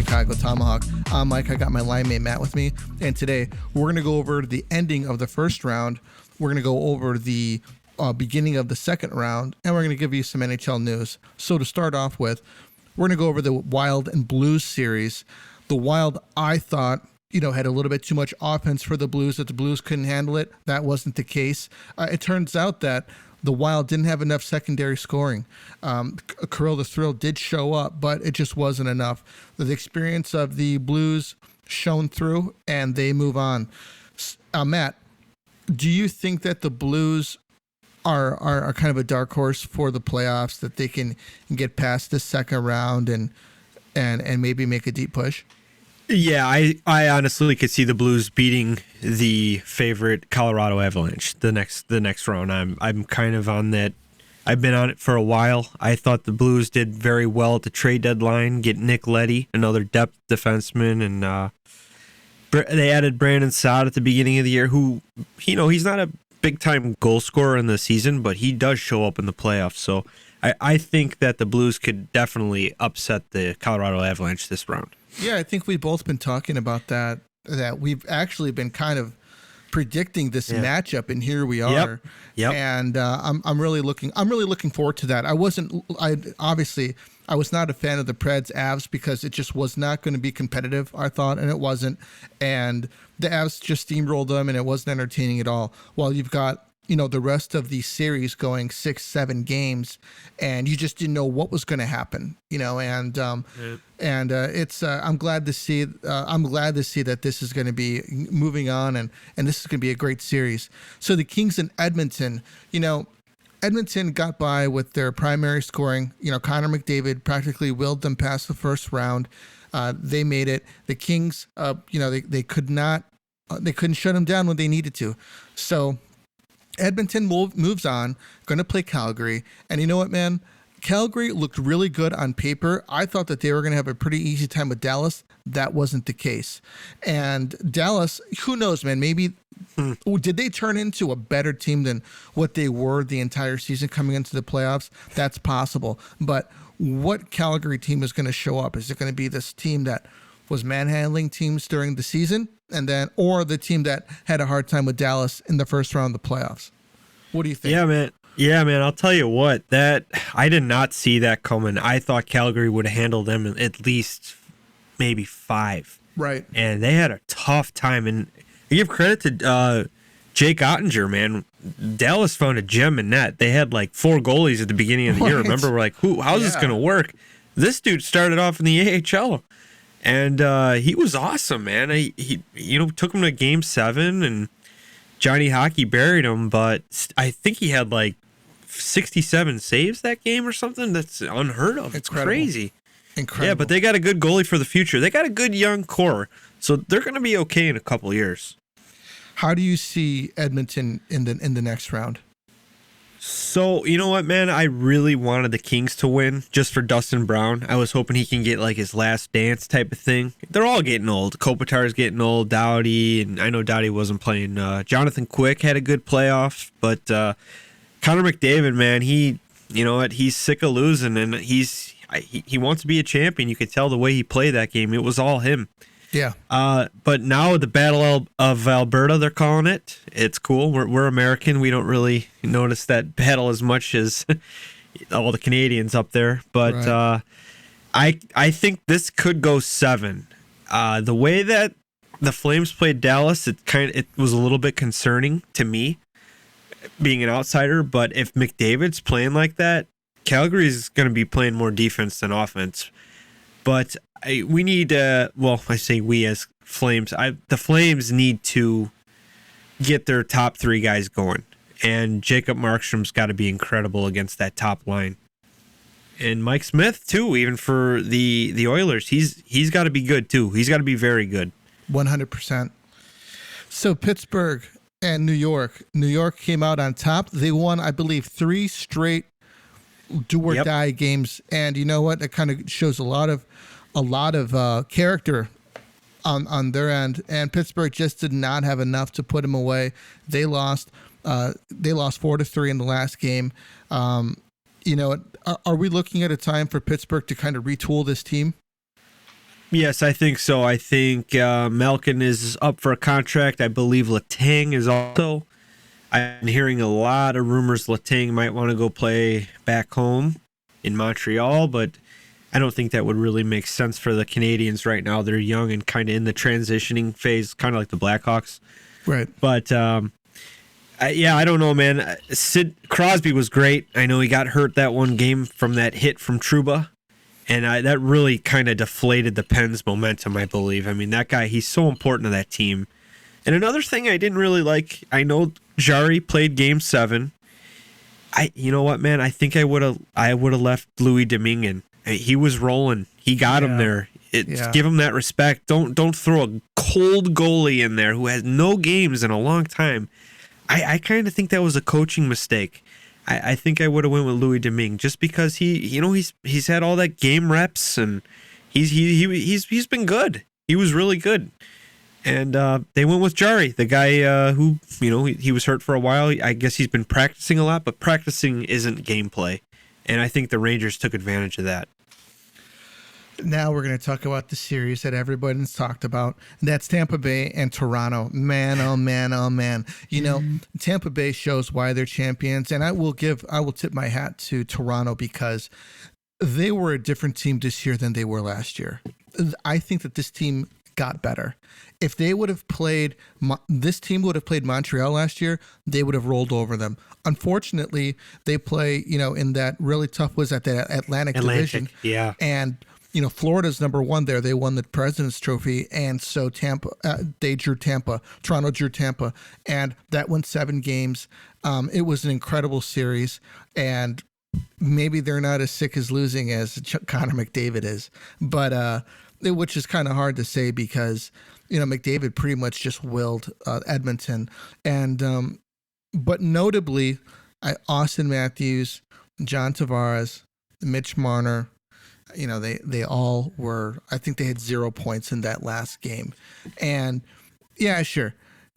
Chicago Tomahawk. I'm Mike. I got my line mate Matt with me, and today we're going to go over the ending of the first round. We're going to go over the beginning of the second round, and we're going to give you some NHL news. So to start off with, we're going to go over the Wild and Blues series. The Wild, I thought, had a little bit too much offense for the Blues, that the Blues couldn't handle it. That wasn't the case. It turns out that the Wild didn't have enough secondary scoring. Kirill the Thrill did show up, but it just wasn't enough. The experience of the Blues shone through, and they move on. Matt, do you think that the Blues are kind of a dark horse for the playoffs, that they can get past this second round and maybe make a deep push? Yeah, I honestly could see the Blues beating the favorite Colorado Avalanche the next round. I'm kind of on that. I've been on it for a while. I thought the Blues did very well at the trade deadline, get Nick Leddy, another depth defenseman, and they added Brandon Saad at the beginning of the year, who, he's not a big-time goal scorer in the season, but he does show up in the playoffs. So I think that the Blues could definitely upset the Colorado Avalanche this round. Yeah, I think we've both been talking about that we've actually been kind of predicting this matchup, and here we are. Yep. And I'm really looking forward to that. I was not a fan of the Preds Avs because it just was not going to be competitive, I thought, and it wasn't. And the Avs just steamrolled them, and it wasn't entertaining at all. While you've got the rest of the series going 6-7 games, and you just didn't know what was going to happen, it's I'm glad to see that this is going to be moving on, and this is going to be a great series. So the Kings in Edmonton, Edmonton got by with their primary scoring. Connor McDavid practically willed them past the first round. They made it. The Kings, they couldn't shut them down when they needed to. So Edmonton moves on, going to play Calgary. And you know what, man? Calgary looked really good on paper. I thought that they were going to have a pretty easy time with Dallas. That wasn't the case. And Dallas, who knows, man? Maybe did they turn into a better team than what they were the entire season coming into the playoffs? That's possible. But what Calgary team is going to show up? Is it going to be this team that was manhandling teams during the season, or the team that had a hard time with Dallas in the first round of the playoffs? What do you think? Yeah, man. I'll tell you what, that I did not see that coming. I thought Calgary would handle them in at least maybe 5. Right. And they had a tough time. And I give credit to Jake Ottinger, man. Dallas found a gem in net. They had like 4 goalies at the beginning of the year. Remember, we're like, how's this going to work? This dude started off in the AHL. And he was awesome, man. He took him to Game 7, and Johnny Hockey buried him, but I think he had like 67 saves that game or something. That's unheard of. It's crazy. Incredible. Yeah, but they got a good goalie for the future. They got a good young core, so they're going to be okay in a couple years. How do you see Edmonton in the next round? So, you know what, man? I really wanted the Kings to win just for Dustin Brown. I was hoping he can get like his last dance type of thing. They're all getting old. Kopitar's getting old, Doughty, and I know Doughty wasn't playing. Jonathan Quick had a good playoff, but Connor McDavid, man, he's sick of losing, and he wants to be a champion. You could tell the way he played that game. It was all him. Yeah. But now the Battle of Alberta, they're calling it. It's cool. We're American. We don't really notice that battle as much as all the Canadians up there. But right. I think this could go 7. The way that the Flames played Dallas, it was a little bit concerning to me, being an outsider. But if McDavid's playing like that, Calgary's going to be playing more defense than offense. But we need, I say we as Flames, the Flames need to get their top 3 guys going. And Jacob Markstrom's got to be incredible against that top line. And Mike Smith, too, even for the Oilers, he's got to be good, too. He's got to be very good. 100%. So Pittsburgh and New York. New York came out on top. They won, I believe, 3 straight do-or-die games. And you know what? It kind of shows a lot of character on their end, and Pittsburgh just did not have enough to put him away. They lost 4-3 in the last game. Are we looking at a time for Pittsburgh to kind of retool this team? Yes, I think so. I think Malkin is up for a contract. I believe Letang is also. I've been hearing a lot of rumors Letang might want to go play back home in Montreal, but I don't think that would really make sense for the Canadians right now. They're young and kind of in the transitioning phase, kind of like the Blackhawks. Right. But I don't know, man. Sid Crosby was great. I know he got hurt that one game from that hit from Trouba, and that really kind of deflated the Pens' momentum, I believe. I mean, that guy, he's so important to that team. And another thing I didn't really like, I know Jari played Game 7. You know what, man? I think I would have left Louis Domingue. He was rolling. He got him there. Give him that respect. Don't throw a cold goalie in there who has no games in a long time. I kind of think that was a coaching mistake. I think I would have went with Louis Domingue just because he's had all that game reps and he's been good. He was really good. And they went with Jari, the guy who, he was hurt for a while. I guess he's been practicing a lot, but practicing isn't gameplay. And I think the Rangers took advantage of that. Now we're going to talk about the series that everybody's talked about. That's Tampa Bay and Toronto. Man, oh man, oh man. Tampa Bay shows why they're champions. And I will tip my hat to Toronto because they were a different team this year than they were last year. I think that this team got better. If they would have played, this team would have played Montreal last year, they would have rolled over them. Unfortunately, they play, in that really tough, was at the Atlantic Division. Yeah. And, Florida's number one there. They won the President's Trophy. And so they drew Tampa. Toronto drew Tampa. And that went 7 games. It was an incredible series. And maybe they're not as sick as losing as Connor McDavid is. But, which is kind of hard to say because, McDavid pretty much just willed Edmonton. And, but notably, Austin Matthews, John Tavares, Mitch Marner, they all were, I think they had 0 points in that last game. And yeah, sure.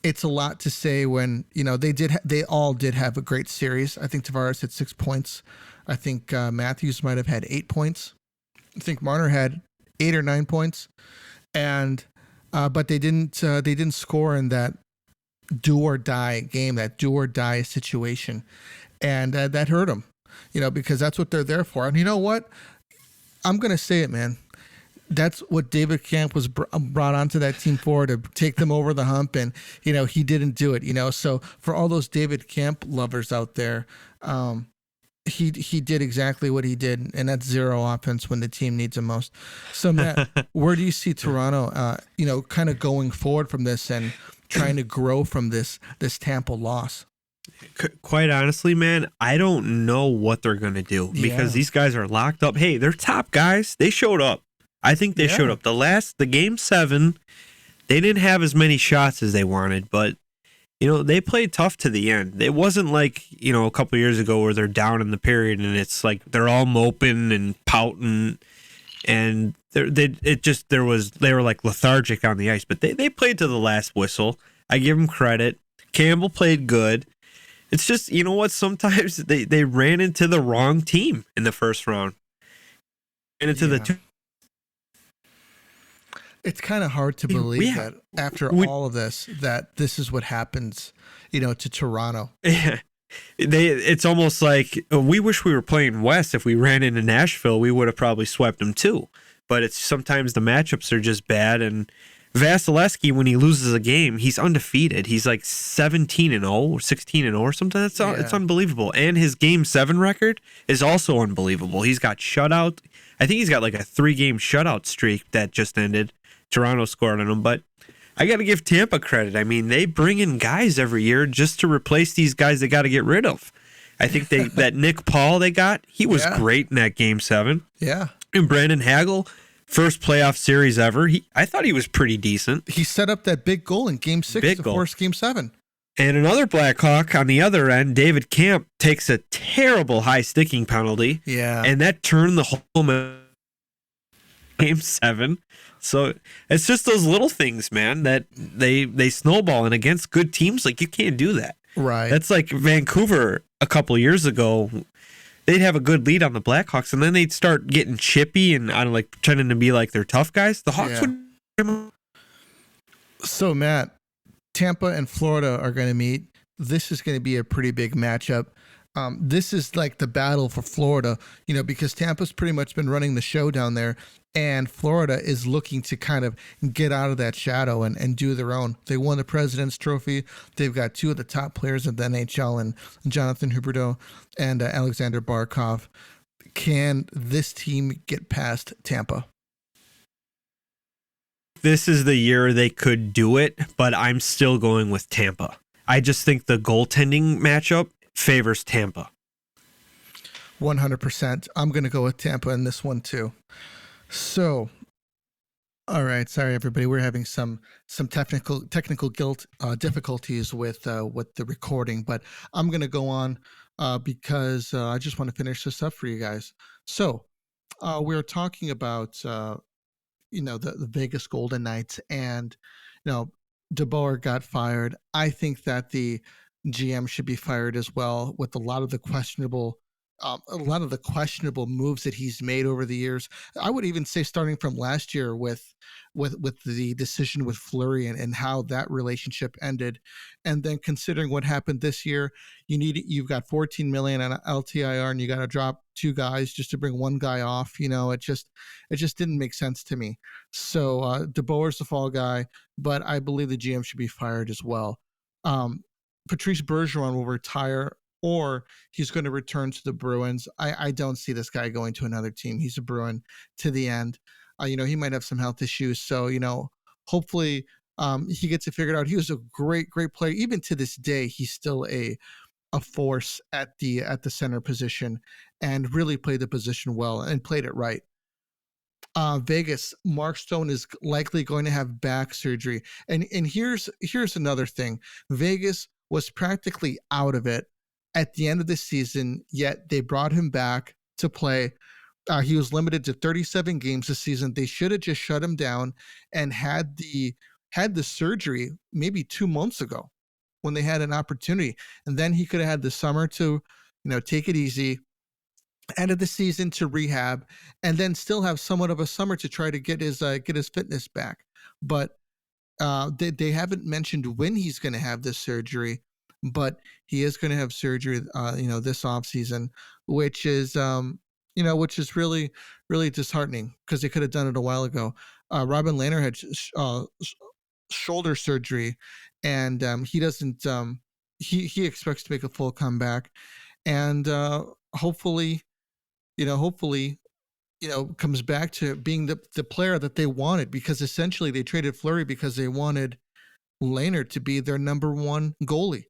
It's a lot to say when, they all did have a great series. I think Tavares had 6 points. I think Matthews might have had 8 points. I think Marner had 8 or 9 points. And, but they didn't score in that do or die game, that do or die situation. And that hurt them, because that's what they're there for. And you know what? I'm going to say it, man. That's what David Camp was brought onto that team for, to take them over the hump. And, he didn't do it, So for all those David Camp lovers out there, he did exactly what he did. And that's 0 offense when the team needs him most. So, Matt, where do you see Toronto, kind of going forward from this and trying to grow from this Tampa loss? Quite honestly, man, I don't know what they're going to do because these guys are locked up. Hey, they're top guys. They showed up. I think they showed up. The Game 7, they didn't have as many shots as they wanted, but, they played tough to the end. It wasn't like, a couple years ago where they're down in the period and it's like they're all moping and pouting and they were like lethargic on the ice, but they played to the last whistle. I give them credit. Campbell played good. It's just, you know what? Sometimes they ran into the wrong team in the first round. And into the two. It's kind of hard to believe that after all of this, that this is what happens, to Toronto. Yeah. It's almost like we wish we were playing West. If we ran into Nashville, we would have probably swept them too. But it's sometimes the matchups are just bad. And Vasilevsky, when he loses a game, he's undefeated. He's like 17-0 or 16-0 or something. It's unbelievable. And his Game 7 record is also unbelievable. He's got shutout. I think he's got like a 3-game shutout streak that just ended. Toronto scored on him, but I got to give Tampa credit. I mean, they bring in guys every year just to replace these guys they got to get rid of. I think that Nick Paul they got, he was great in that Game 7. Yeah. And Brandon Hagel, first playoff series ever. I thought he was pretty decent. He set up that big goal in Game 6 to force Game 7. And another Blackhawk on the other end, David Camp, takes a terrible high sticking penalty. Yeah. And that turned the whole Game 7. So it's just those little things, man, that they snowball. And against good teams, like, you can't do that. Right. That's like Vancouver a couple years ago. they'd have a good lead on the Blackhawks, and then they'd start getting chippy and I don't like pretending to be like they're tough guys. The Hawks would. So Matt, Tampa and Florida are going to meet. This is going to be a pretty big matchup. This is like the battle for Florida, because Tampa's pretty much been running the show down there, and Florida is looking to kind of get out of that shadow and do their own. They won the President's Trophy. They've got two of the top players of the NHL, and Jonathan Huberdeau and Alexander Barkov. Can this team get past Tampa? This is the year they could do it, but I'm still going with Tampa. I just think the goaltending matchup favors Tampa. 100%. I'm going to go with Tampa in this one too. So, all right. Sorry, everybody. We're having some technical difficulties with the recording, but I'm going to go on because I just want to finish this up for you guys. So, we're talking about the Vegas Golden Knights, and DeBoer got fired. I think that the GM should be fired as well, with a lot of the questionable moves that he's made over the years. I would even say starting from last year with the decision with Fleury and how that relationship ended, and then considering what happened this year, you've got 14 million on LTIR and you got to drop two guys just to bring one guy off. It just didn't make sense to me. So DeBoer's the fall guy, but I believe the GM should be fired as well. Patrice Bergeron will retire, or he's going to return to the Bruins. I don't see this guy going to another team. He's a Bruin to the end. He might have some health issues. So, hopefully he gets it figured out. He was a great player. Even to this day, he's still a force at the center position and really played the position well and played it right. Vegas, Mark Stone is likely going to have back surgery. And here's another thing. Vegas was practically out of it at the end of the season, yet they brought him back to play. He was limited to 37 games this season. They should have just shut him down and had the surgery maybe 2 months ago when they had an opportunity. And then he could have had the summer to, take it easy, end of the season to rehab, and then still have somewhat of a summer to try to get his fitness back. But they haven't mentioned when he's going to have this surgery, but he is going to have surgery, this off season, which is really, really disheartening because they could have done it a while ago. Robin Lehner had shoulder surgery, and he doesn't. He expects to make a full comeback, and hopefully, comes back to being the player that they wanted, because essentially they traded Fleury because they wanted Lehner to be their number one goalie.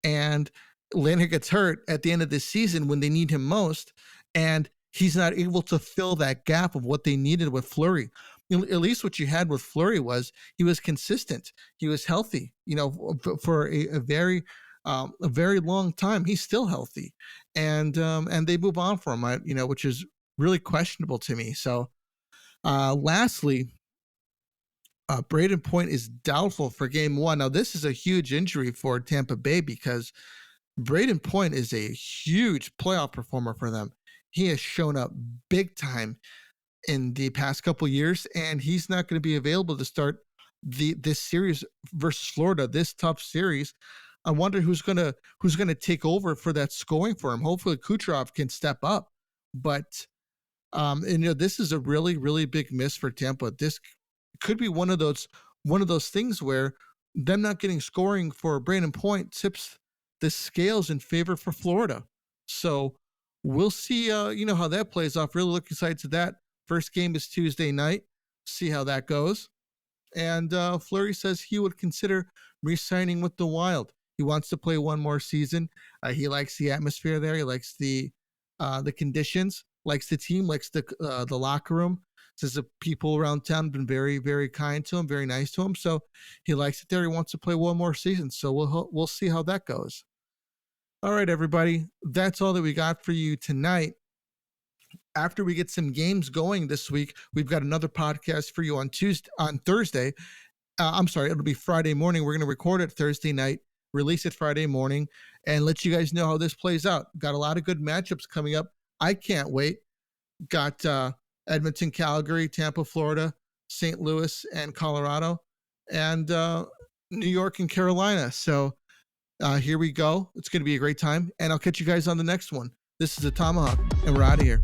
And Lehner gets hurt at the end of this season when they need him most, and he's not able to fill that gap of what they needed with Fleury. At least what you had with Fleury was he was consistent. He was healthy, for a very long time. He's still healthy, and they move on from him, which is really questionable to me. So, lastly, Braden Point is doubtful for game one. Now, this is a huge injury for Tampa Bay because Braden Point is a huge playoff performer for them. He has shown up big time in the past couple years, and he's not going to be available to start this series versus Florida, this tough series. I wonder who's gonna take over for that scoring for him. Hopefully Kucherov can step up, but this is a really, really big miss for Tampa. This could be one of those things where them not getting scoring for Braden Point tips the scales in favor for Florida. So we'll see, how that plays off. Really looking excited to that. First game is Tuesday night. See how that goes. And Fleury says he would consider re-signing with the Wild. He wants to play one more season. He likes the atmosphere there. He likes the conditions, likes the team, likes the locker room. Says the people around town have been very, very kind to him, very nice to him. So he likes it there. He wants to play one more season. So we'll see how that goes. All right, everybody. That's all that we got for you tonight. After we get some games going this week, we've got another podcast for you on Thursday. It'll be Friday morning. We're going to record it Thursday night. release it Friday morning, and let you guys know how this plays out. Got a lot of good matchups coming up. I can't wait. Got Edmonton, Calgary, Tampa, Florida, St. Louis, and Colorado, and New York and Carolina. So here we go. It's going to be a great time, and I'll catch you guys on the next one. This is the Tomahawk, and we're out of here.